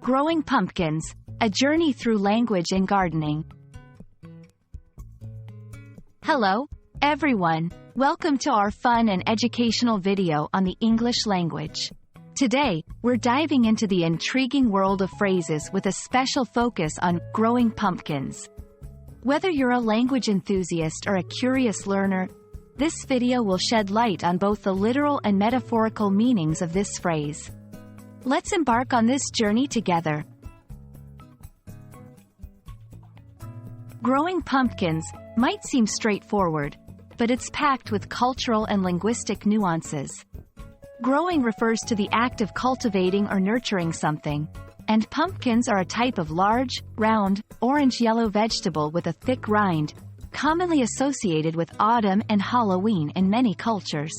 Growing pumpkins, a journey through language and gardening. Hello, everyone. Welcome to our fun and educational video on the English language. Today, we're diving into the intriguing world of phrases with a special focus on growing pumpkins. Whether you're a language enthusiast or a curious learner, this video will shed light on both the literal and metaphorical meanings of this phrase. Let's embark on this journey together. Growing pumpkins might seem straightforward, but it's packed with cultural and linguistic nuances. Growing refers to the act of cultivating or nurturing something, and pumpkins are a type of large, round, orange-yellow vegetable with a thick rind, commonly associated with autumn and Halloween in many cultures.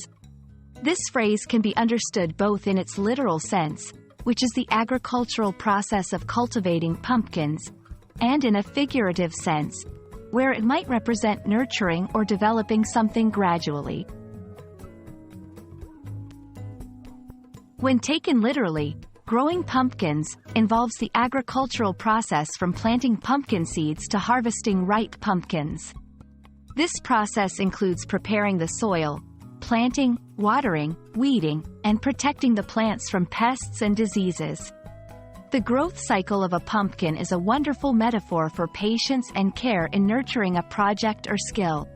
This phrase can be understood both in its literal sense, which is the agricultural process of cultivating pumpkins, and in a figurative sense, where it might represent nurturing or developing something gradually. When taken literally, growing pumpkins involves the agricultural process from planting pumpkin seeds to harvesting ripe pumpkins. This process includes preparing the soil, planting, watering, weeding, and protecting the plants from pests and diseases. The growth cycle of a pumpkin is a wonderful metaphor for patience and care in nurturing a project or skill.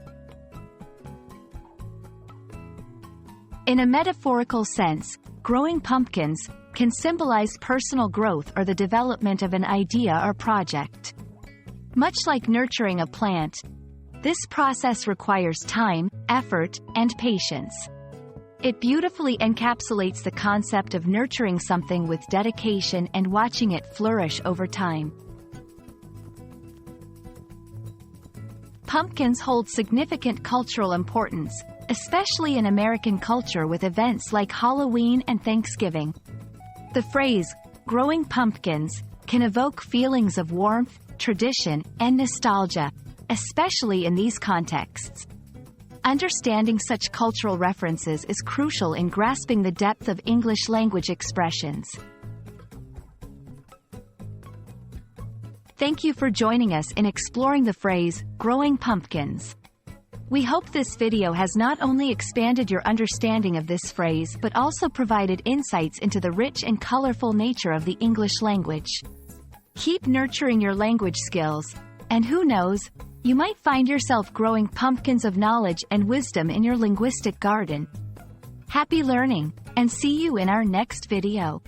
In a metaphorical sense, growing pumpkins can symbolize personal growth or the development of an idea or project. Much like nurturing a plant, this process requires time, effort, and patience. It beautifully encapsulates the concept of nurturing something with dedication and watching it flourish over time. Pumpkins hold significant cultural importance, especially in American culture with events like Halloween and Thanksgiving. The phrase, growing pumpkins, can evoke feelings of warmth, tradition, and nostalgia, especially in these contexts. Understanding such cultural references is crucial in grasping the depth of English language expressions. Thank you for joining us in exploring the phrase, growing pumpkins. We hope this video has not only expanded your understanding of this phrase but also provided insights into the rich and colorful nature of the English language. Keep nurturing your language skills, and who knows, you might find yourself growing pumpkins of knowledge and wisdom in your linguistic garden. Happy learning, and see you in our next video.